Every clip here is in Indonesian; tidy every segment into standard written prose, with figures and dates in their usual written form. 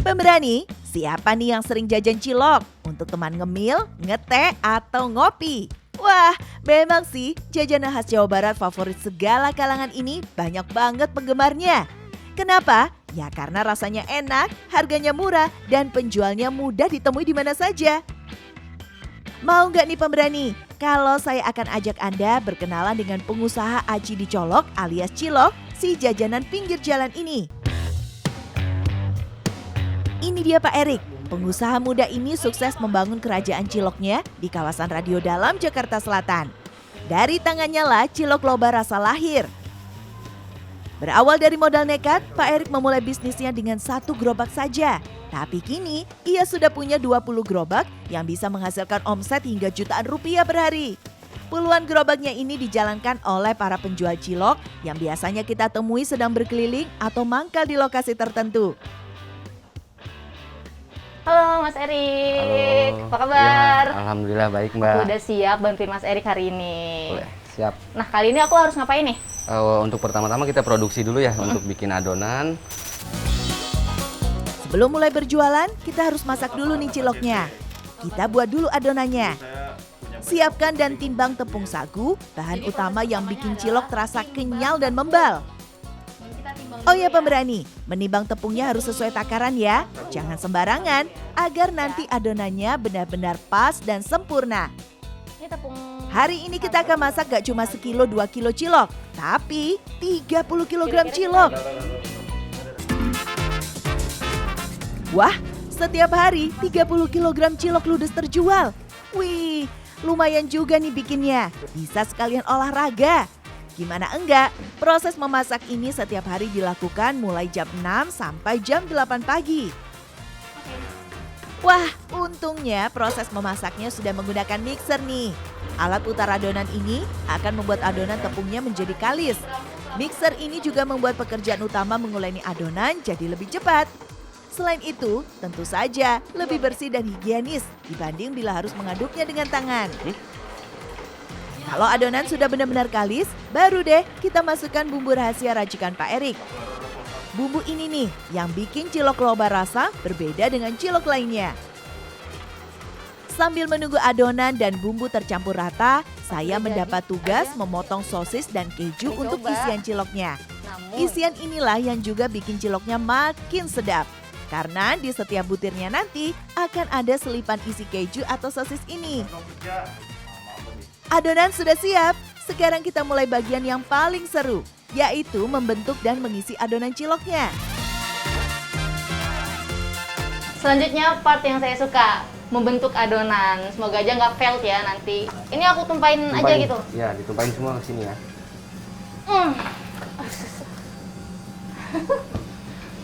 Pemberani, siapa nih yang sering jajan cilok? Untuk teman ngemil, ngeteh, atau ngopi? Wah, memang sih jajanan khas Jawa Barat favorit segala kalangan ini banyak banget penggemarnya. Kenapa? Ya karena rasanya enak, harganya murah, dan penjualnya mudah ditemui di mana saja. Mau nggak nih pemberani? Kalau saya akan ajak Anda berkenalan dengan pengusaha Aji Dicolok alias Cilok, si jajanan pinggir jalan ini. Ini dia Pak Erik, pengusaha muda ini sukses membangun kerajaan ciloknya di kawasan Radio Dalam, Jakarta Selatan. Dari tangannya lah cilok loba rasa lahir. Berawal dari modal nekat, Pak Erik memulai bisnisnya dengan 1 gerobak saja. Tapi kini ia sudah punya 20 gerobak yang bisa menghasilkan omset hingga jutaan rupiah per hari. Puluhan gerobaknya ini dijalankan oleh para penjual cilok yang biasanya kita temui sedang berkeliling atau mangkal di lokasi tertentu. Halo Mas Erik, apa kabar? Ya, alhamdulillah baik Mbak. Aku udah siap bantuin Mas Erik hari ini. Boleh, siap. Nah kali ini aku harus ngapain nih? Untuk pertama-tama kita produksi dulu ya untuk bikin adonan. Sebelum mulai berjualan, kita harus masak dulu nih ciloknya. Kita buat dulu adonannya. Siapkan dan timbang tepung sagu, bahan utama yang bikin cilok terasa kenyal dan membal. Oh ya pemberani, menimbang tepungnya harus sesuai takaran ya. Jangan sembarangan, agar nanti adonannya benar-benar pas dan sempurna. Ini tepung. Hari ini kita akan masak gak cuma 1-2 kilo cilok, tapi 30 kilogram cilok. Wah, setiap hari 30 kilogram cilok ludes terjual. Wih, lumayan juga nih bikinnya. Bisa sekalian olahraga. Gimana enggak, proses memasak ini setiap hari dilakukan mulai jam 6 sampai jam 8 pagi. Wah, untungnya proses memasaknya sudah menggunakan mixer nih. Alat putar adonan ini akan membuat adonan tepungnya menjadi kalis. Mixer ini juga membuat pekerjaan utama menguleni adonan jadi lebih cepat. Selain itu, tentu saja lebih bersih dan higienis dibanding bila harus mengaduknya dengan tangan. Kalau adonan sudah benar-benar kalis, baru deh kita masukkan bumbu rahasia racikan Pak Erik. Bumbu ini nih yang bikin cilok loba rasa berbeda dengan cilok lainnya. Sambil menunggu adonan dan bumbu tercampur rata, saya mendapat tugas memotong sosis dan keju untuk isian ciloknya. Isian inilah yang juga bikin ciloknya makin sedap. Karena di setiap butirnya nanti akan ada selipan isi keju atau sosis ini. Adonan sudah siap, sekarang kita mulai bagian yang paling seru, yaitu membentuk dan mengisi adonan ciloknya. Selanjutnya part yang saya suka, membentuk adonan. Semoga aja nggak failed ya nanti. Ini aku tumpahin aja gitu? Ya, ditumpahin semua ke sini ya.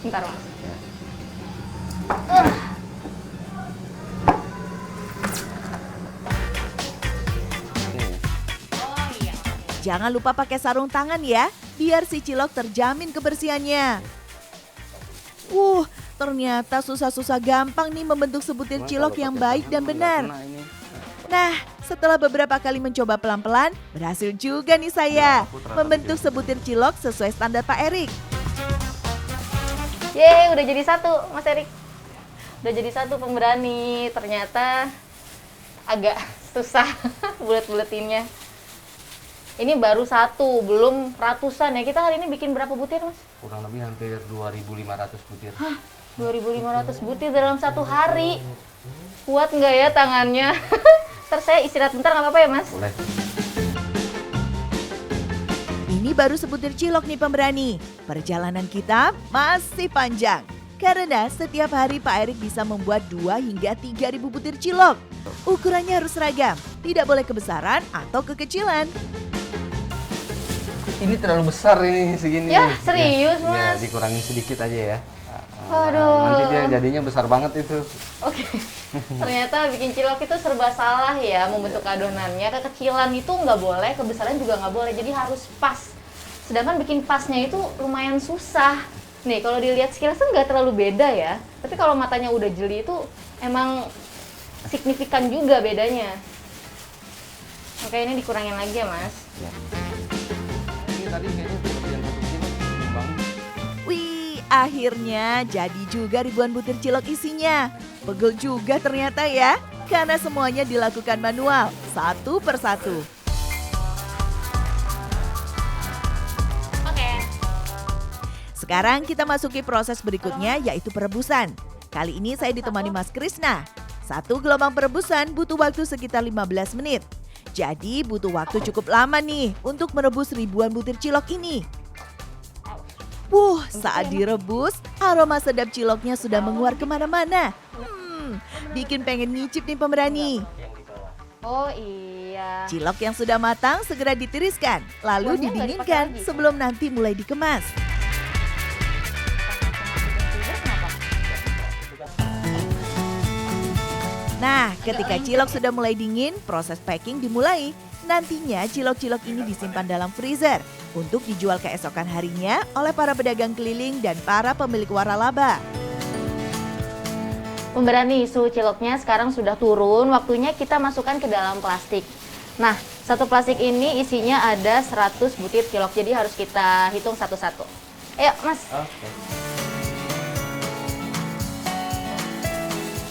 Bentar Mas. Ya. Jangan lupa pakai sarung tangan ya, biar si cilok terjamin kebersihannya. Ternyata susah-susah gampang nih membentuk sebutir cilok yang baik dan benar. Nah, setelah beberapa kali mencoba pelan-pelan, berhasil juga nih saya membentuk sebutir cilok sesuai standar Pak Erik. Yeay, udah jadi satu Mas Erik. Udah jadi satu pemberani. Ternyata agak susah bulet-buletinnya. Ini baru satu, belum ratusan ya. Kita hari ini bikin berapa butir, Mas? Kurang lebih hampir 2.500 butir. Hah, 2.500 butir dalam satu hari. Kuat nggak ya tangannya? Ntar saya istirahat bentar nggak apa-apa ya, Mas? Boleh. Ini baru sebutir cilok nih pemberani. Perjalanan kita masih panjang. Karena setiap hari Pak Erik bisa membuat 2 hingga 3.000 butir cilok. Ukurannya harus seragam, tidak boleh kebesaran atau kekecilan. Ini terlalu besar ini segini. Ya, serius, ya, Mas? Ya, dikurangin sedikit aja ya. Aduh. Nanti dia jadinya besar banget itu. Oke. Ternyata bikin cilok itu serba salah ya, membentuk adonannya. Kekecilan itu nggak boleh, kebesaran juga nggak boleh. Jadi harus pas. Sedangkan bikin pasnya itu lumayan susah. Nih, kalau dilihat sekilas kan nggak terlalu beda ya. Tapi kalau matanya udah jeli itu emang signifikan juga bedanya. Oke, ini dikurangin lagi ya, Mas. Ya. Ini tadi kayaknya seperti yang satu kilo, Bang. Wih, Akhirnya jadi juga ribuan butir cilok isinya. Pegel juga ternyata ya, karena semuanya dilakukan manual, satu persatu. Oke. Sekarang kita masuki proses berikutnya yaitu perebusan. Kali ini saya ditemani Mas Krisna. Satu gelombang perebusan butuh waktu sekitar 15 menit. Jadi butuh waktu cukup lama nih untuk merebus ribuan butir cilok ini. Saat direbus, aroma sedap ciloknya sudah menguar kemana-mana. Bikin pengen ngicip nih pemberani. Oh iya. Cilok yang sudah matang segera ditiriskan, lalu Kuahnya nggak dipakai didinginkan lagi? sebelum nanti mulai dikemas. Nah, ketika cilok sudah mulai dingin, proses packing dimulai. Nantinya cilok-cilok ini disimpan dalam freezer untuk dijual keesokan harinya oleh para pedagang keliling dan para pemilik waralaba. Pemberani, suhu ciloknya sekarang sudah turun, waktunya kita masukkan ke dalam plastik. Nah, satu plastik ini isinya ada 100 butir cilok, jadi harus kita hitung satu-satu. Ayo, Mas.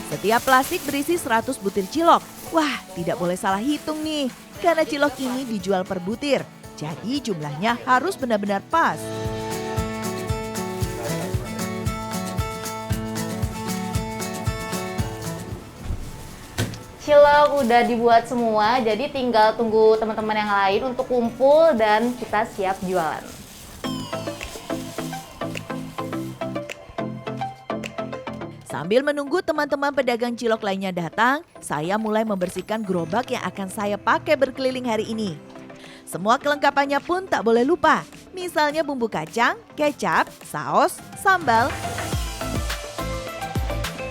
Setiap plastik berisi 100 butir cilok. Wah, tidak boleh salah hitung nih, karena cilok ini dijual per butir. Jadi jumlahnya harus benar-benar pas. Cilok udah dibuat semua, jadi tinggal tunggu teman-teman yang lain untuk kumpul dan kita siap jualan. Sambil menunggu teman-teman pedagang cilok lainnya datang, saya mulai membersihkan gerobak yang akan saya pakai berkeliling hari ini. Semua kelengkapannya pun tak boleh lupa. Misalnya bumbu kacang, kecap, saus, sambal,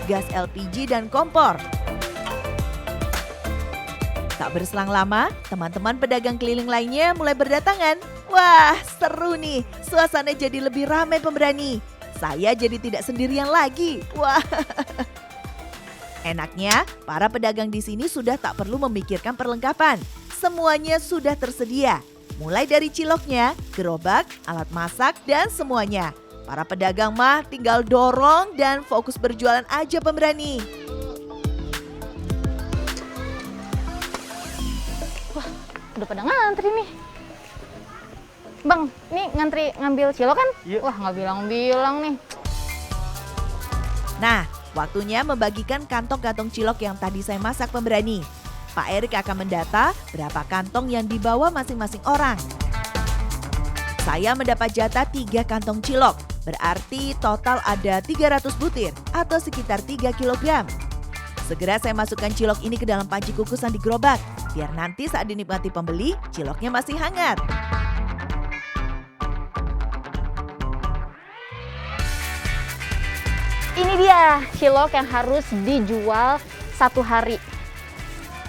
gas LPG dan kompor. Tak berselang lama, teman-teman pedagang keliling lainnya mulai berdatangan. Wah, seru nih. Suasana jadi lebih ramai pemberani. Saya jadi tidak sendirian lagi. Wah. Enaknya, para pedagang di sini sudah tak perlu memikirkan perlengkapan. Semuanya sudah tersedia. Mulai dari ciloknya, gerobak, alat masak, dan semuanya. Para pedagang mah tinggal dorong dan fokus berjualan aja pemberani. Udah pada ngantri nih. Bang, ini ngantri ngambil cilok kan? Iya. Wah, nggak bilang-bilang nih. Nah, waktunya membagikan kantong-kantong cilok yang tadi saya masak pemberani. Pak Erik akan mendata berapa kantong yang dibawa masing-masing orang. Saya mendapat jatah 3 kantong cilok, berarti total ada 300 butir atau sekitar 3 kg. Segera saya masukkan cilok ini ke dalam panci kukusan di gerobak, biar nanti saat dinikmati pembeli, ciloknya masih hangat. Ini dia cilok yang harus dijual 1 hari.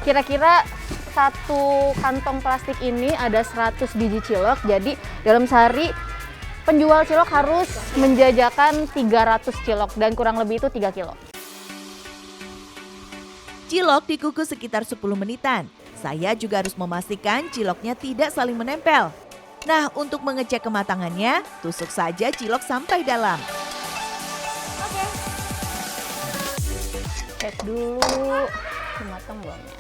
Kira-kira satu kantong plastik ini ada 100 biji cilok. Jadi dalam sehari penjual cilok harus menjajakan 300 cilok dan kurang lebih itu 3 kilo. Cilok dikukus sekitar 10 menitan. Saya juga harus memastikan ciloknya tidak saling menempel. Nah, untuk mengecek kematangannya, tusuk saja cilok sampai dalam. Cek dulu, matang belum ya?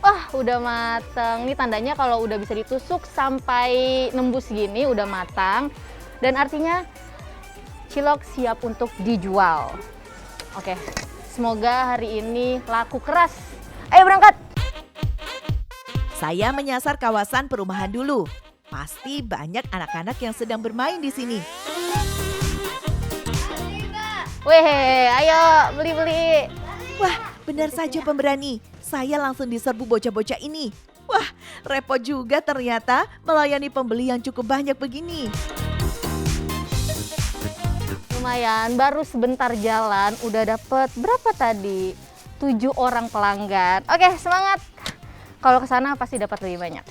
Wah, udah matang. Ini tandanya kalau udah bisa ditusuk sampai nembus gini udah matang. Dan artinya cilok siap untuk dijual. Oke, semoga hari ini laku keras. Ayo berangkat! Saya menyasar kawasan perumahan dulu. Pasti banyak anak-anak yang sedang bermain di sini. Weh, ayo beli-beli. Wah, benar saja pemberani. Saya langsung diserbu bocah-bocah ini. Wah, repot juga ternyata melayani pembeli yang cukup banyak begini. Lumayan, baru sebentar jalan udah dapet berapa tadi? 7 orang pelanggan. Oke, semangat. Kalau ke sana pasti dapat lebih banyak.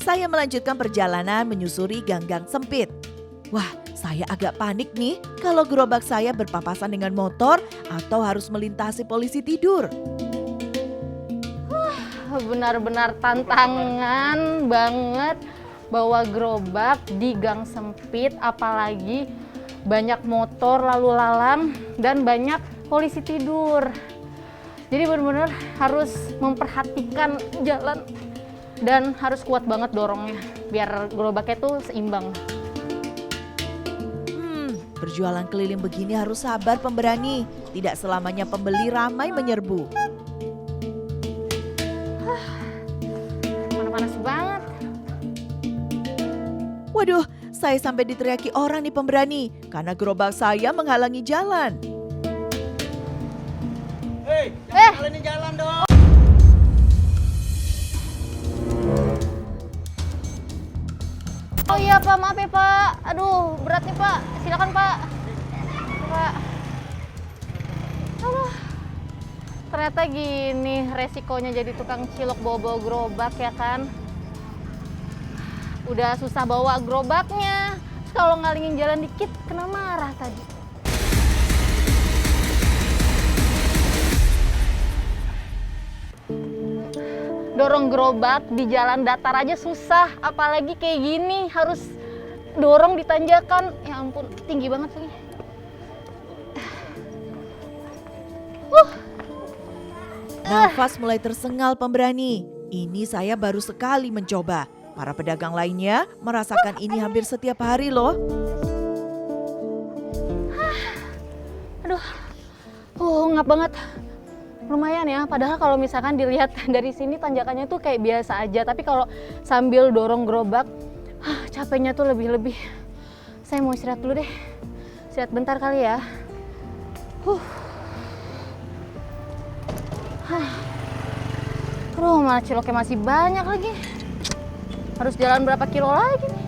Saya melanjutkan perjalanan menyusuri gang-gang sempit. Wah, saya agak panik nih kalau gerobak saya berpapasan dengan motor atau harus melintasi polisi tidur. benar-benar tantangan banget bawa gerobak di gang sempit, apalagi banyak motor lalu lalang dan banyak polisi tidur. Jadi benar-benar harus memperhatikan jalan dan harus kuat banget dorongnya biar gerobaknya tuh seimbang. Berjualan keliling begini harus sabar pemberani. Tidak selamanya pembeli ramai menyerbu. Panas banget. Waduh, saya sampai diteriaki orang nih pemberani karena gerobak saya menghalangi jalan. Hei, jangan halangin jalan dong. Oh iya Pak, maaf ya Pak. Aduh, berat nih Pak. Silakan Pak. Pak. Aduh. Ternyata gini resikonya jadi tukang cilok bawa-bawa gerobak ya kan. Udah susah bawa gerobaknya. Terus kalau ngalingin jalan dikit kena marah tadi. Dorong gerobak di jalan datar aja susah, apalagi kayak gini harus dorong di tanjakan. Ya ampun, tinggi banget sih. Nafas mulai tersengal pemberani. Ini saya baru sekali mencoba. Para pedagang lainnya merasakan ini hampir setiap hari loh. Aduh, ngap banget. Lumayan ya, padahal kalau misalkan dilihat dari sini tanjakannya tuh kayak biasa aja. Tapi kalau sambil dorong gerobak, capeknya tuh lebih-lebih. Saya mau istirahat dulu deh. Istirahat bentar kali ya. Aduh, malah ciloknya masih banyak lagi. Harus jalan berapa kilo lagi nih?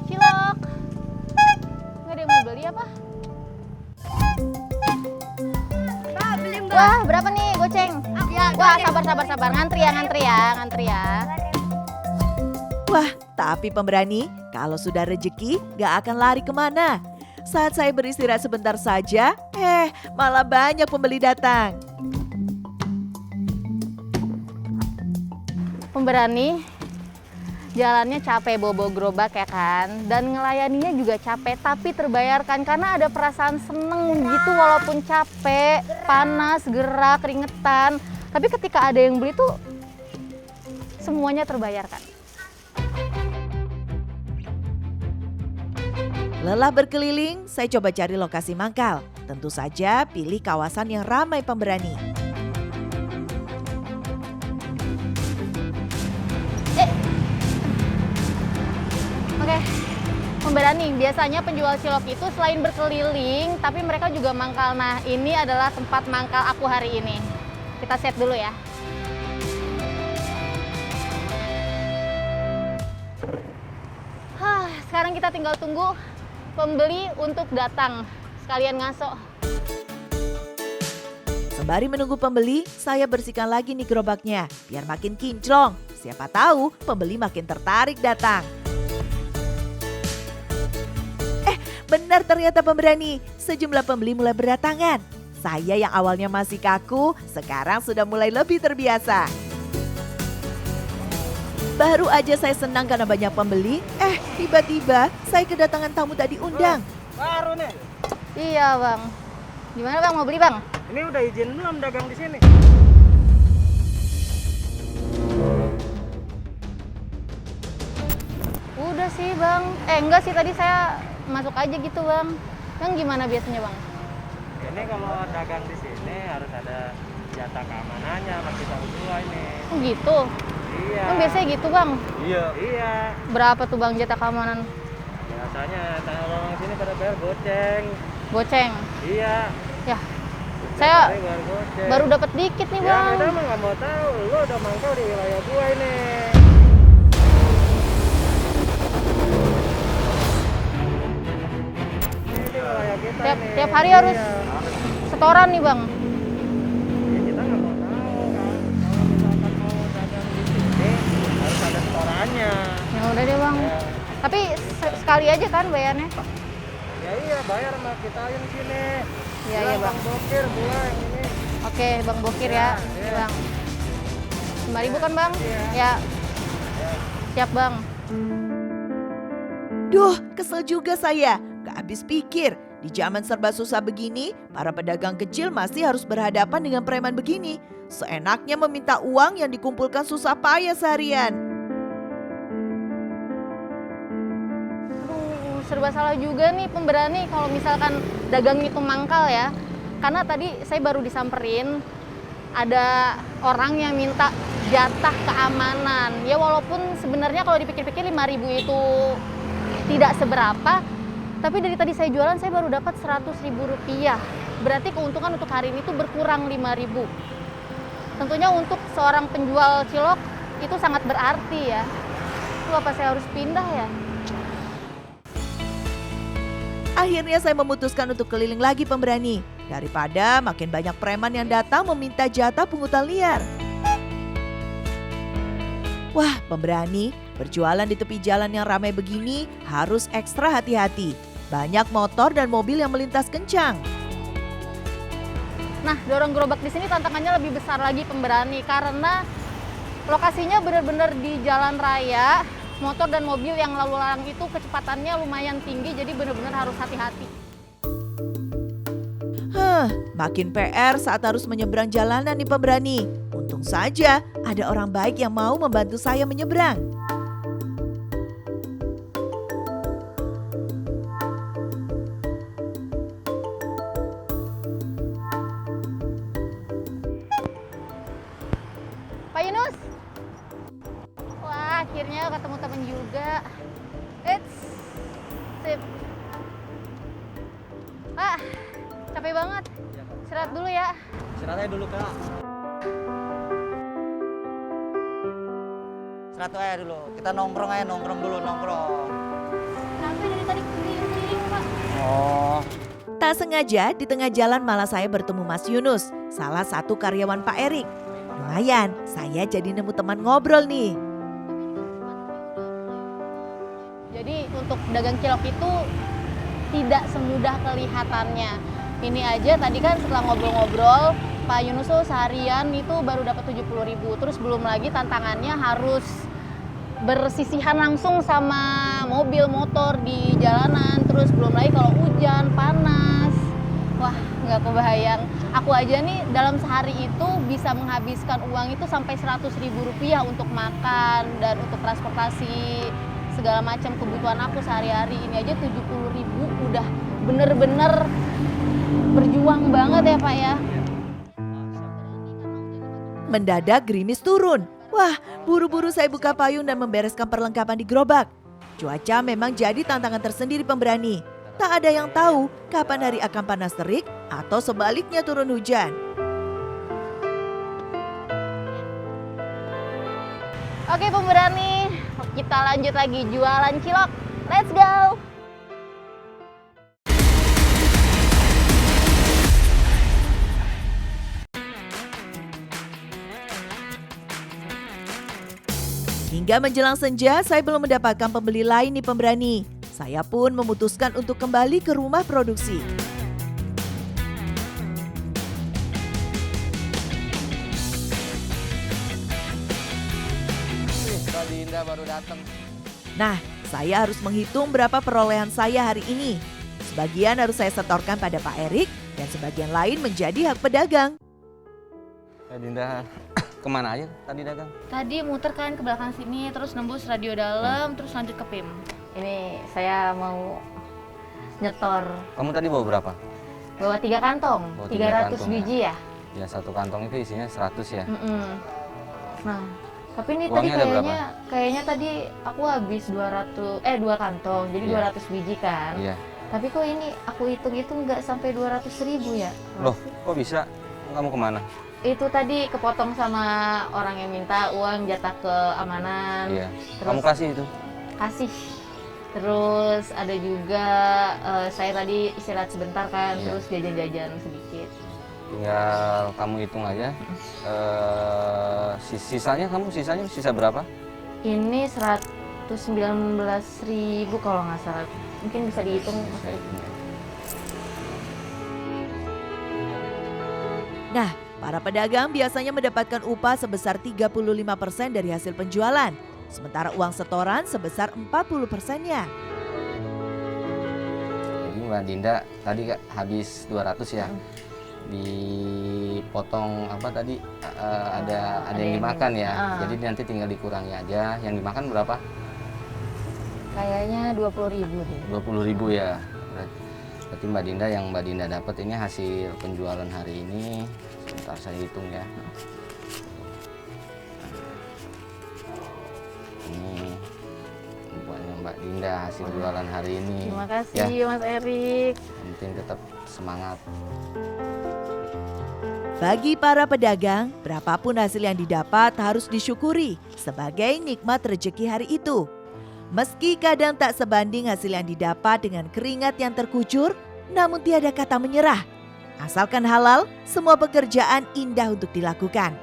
Cilok. Nggak ada yang mau beli apa? Wah, berapa nih goceng? Wah, sabar. Ngantri ya. Wah, tapi pemberani, kalau sudah rejeki gak akan lari kemana. Saat saya beristirahat sebentar saja, malah banyak pembeli datang. Pemberani, jalannya capek bawa gerobak ya kan, dan ngelayaninya juga capek, tapi terbayarkan karena ada perasaan seneng gitu walaupun capek, panas, gerak, keringetan. Tapi ketika ada yang beli tuh semuanya terbayarkan. Lelah berkeliling, saya coba cari lokasi mangkal. Tentu saja pilih kawasan yang ramai pemberani. Oke, pemberani, biasanya penjual cilok itu selain berkeliling, tapi mereka juga mangkal. Nah, ini adalah tempat mangkal aku hari ini. Kita set dulu ya. Sekarang kita tinggal tunggu pembeli untuk datang. Sekalian ngaso. Sembari menunggu pembeli, saya bersihkan lagi nih gerobaknya. Biar makin kinclong. Siapa tahu pembeli makin tertarik datang. Benar ternyata pemberani, sejumlah pembeli mulai berdatangan. Saya yang awalnya masih kaku, sekarang sudah mulai lebih terbiasa. Baru aja saya senang karena banyak pembeli, tiba-tiba saya kedatangan tamu tak diundang. Baru nih. Iya bang. Gimana bang, mau beli bang? Ini udah izin belum dagang di sini? Udah sih bang. Enggak sih, tadi saya masuk aja gitu bang. Bang gimana biasanya bang? Ini kalau dagang di sini harus ada jatah keamanannya sama kita berdua ini. Oh gitu? Iya. Bang biasanya gitu bang? Iya. Berapa tuh bang jatah keamanan? Biasanya orang sini pada bayar goceng. Goceng? Iya. Ya, saya Bayar goceng. baru dapat dikit nih Ya bang. beda mah nggak mau tahu. Lu udah mangkal di wilayah gua ini. Ini wilayah kita nih. Tiap hari harus Iya. setoran nih bang. Ya kita nggak mau tahu kan. Kalau misalkan mau dagang di sini harus ada setorannya. Ya udah deh bang. Ya. Tapi sekali aja kan bayarnya? Ya iya bayar sama kita yang sini. Iya, iya, Bang. Bokir gua yang ini. Oke, Bang Bokir ya. Ini, Bang. 5.000 kan, Bang? Ya. Siap, Bang. Duh, kesel juga saya. Gak habis pikir. Di zaman serba susah begini, para pedagang kecil masih harus berhadapan dengan preman begini. Seenaknya meminta uang yang dikumpulkan susah payah seharian. Serba salah juga nih pemberani kalau misalkan dagang itu mangkal ya. Karena tadi saya baru disamperin, ada orang yang minta jatah keamanan. Ya walaupun sebenarnya kalau dipikir-pikir 5.000 itu tidak seberapa, tapi dari tadi saya jualan saya baru dapat Rp100.000. Berarti keuntungan untuk hari ini tuh berkurang 5.000. Tentunya untuk seorang penjual cilok itu sangat berarti ya. Itu apa saya harus pindah ya? Akhirnya saya memutuskan untuk keliling lagi pemberani. Daripada makin banyak preman yang datang meminta jatah pungutan liar. Wah, pemberani, berjualan di tepi jalan yang ramai begini harus ekstra hati-hati. Banyak motor dan mobil yang melintas kencang. Nah, dorong gerobak di sini tantangannya lebih besar lagi pemberani karena lokasinya benar-benar di jalan raya. Motor dan mobil yang lalu lalang itu kecepatannya lumayan tinggi, jadi benar-benar harus hati-hati. Makin PR saat harus menyeberang jalanan nih pemberani. Untung saja ada orang baik yang mau membantu saya menyeberang. Pak Yunus. Wah, akhirnya ketemu temen juga. Sip. Pak, capek banget. Istirahat dulu ya. Istirahat aja dulu, Kak. Istirahat aja dulu. Kita nongkrong aja, nongkrong dulu. Kenapa dari tadi keliling-keliling, Pak? Oh. Tak sengaja di tengah jalan malah saya bertemu Mas Yunus, salah satu karyawan Pak Erik. Lumayan, saya jadi nemu teman ngobrol nih. Jadi untuk dagang cilok itu tidak semudah kelihatannya. Ini aja tadi kan setelah ngobrol-ngobrol, Pak Yunus tuh seharian itu baru dapat 70.000. Terus belum lagi tantangannya harus bersisihan langsung sama mobil motor di jalanan. Terus belum lagi kalau hujan, panas. Wah, nggak kebayang. Aku aja nih dalam sehari itu bisa menghabiskan uang itu sampai Rp100.000 untuk makan dan untuk transportasi segala macam kebutuhan aku sehari-hari. Ini aja 70.000 udah bener-bener berjuang banget ya Pak ya. Mendadak gerimis turun. Wah, buru-buru saya buka payung dan membereskan perlengkapan di gerobak. Cuaca memang jadi tantangan tersendiri pemberani. Tak ada yang tahu kapan hari akan panas terik atau sebaliknya turun hujan. Oke pemberani, kita lanjut lagi jualan cilok. Let's go! Hingga menjelang senja, saya belum mendapatkan pembeli lain nih pemberani. Saya pun memutuskan untuk kembali ke rumah produksi. Tadi Indah baru datang. Nah, saya harus menghitung berapa perolehan saya hari ini. Sebagian harus saya setorkan pada Pak Erik dan sebagian lain menjadi hak pedagang. Dinda kemana aja tadi dagang? Tadi muter kan ke belakang sini, terus nembus radio dalam, terus lanjut ke PIM. Ini saya mau nyetor. Kamu tadi bawa berapa? Bawa 3 kantong, Bawa 300 kantong, biji ya? Ya satu kantong itu isinya 100 ya. Nah, tapi ini Uangnya tadi ada kayaknya tadi aku habis 2 kantong, jadi Iya. 200 biji kan. Iya. Tapi kok ini aku hitung nggak sampai 200.000 ya? Loh, kok bisa? Kamu kemana? Itu tadi kepotong sama orang yang minta uang jatah keamanan. Iya. Terus Kamu kasih itu? kasih. Terus ada juga saya tadi istirahat sebentar kan, Iya. terus jajan-jajan sedikit. Tinggal kamu hitung aja. Sisanya sisa berapa? Ini 119.000 kalau nggak salah. Mungkin bisa dihitung. Saya hitung ya. Nah, Para pedagang biasanya mendapatkan upah sebesar 35% dari hasil penjualan, sementara uang setoran sebesar 40%-nya. Jadi Mbak Dinda tadi habis 200 ya. Dipotong apa tadi ada yang dimakan ya. Jadi nanti tinggal dikurangi aja. Yang dimakan berapa? Kayaknya 20.000 deh. 20.000 ya. Berarti Mbak Dinda yang Mbak Dinda dapat ini hasil penjualan hari ini. Sebentar saya hitung ya. Ini buatnya Mbak Dinda hasil jualan hari ini. Terima kasih Mas Erik. Yang penting tetap semangat. Bagi para pedagang, berapapun hasil yang didapat harus disyukuri sebagai nikmat rezeki hari itu. Meski kadang tak sebanding hasil yang didapat dengan keringat yang terkucur, namun tiada kata menyerah. Asalkan halal, semua pekerjaan indah untuk dilakukan.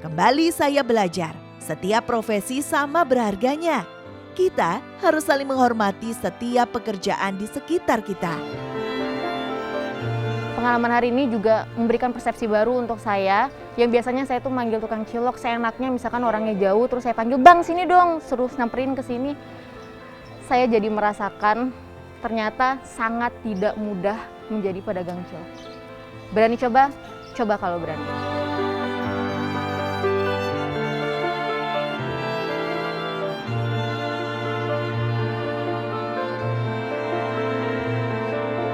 Kembali saya belajar, setiap profesi sama berharganya. Kita harus saling menghormati setiap pekerjaan di sekitar kita. Pengalaman hari ini juga memberikan persepsi baru untuk saya. Yang biasanya saya tuh manggil tukang cilok seenaknya, misalkan orangnya jauh, terus saya panggil, "Bang, sini dong," suruh nyamperin ke sini. Saya jadi merasakan ternyata sangat tidak mudah menjadi pedagang cilok. Berani coba? Coba kalau berani.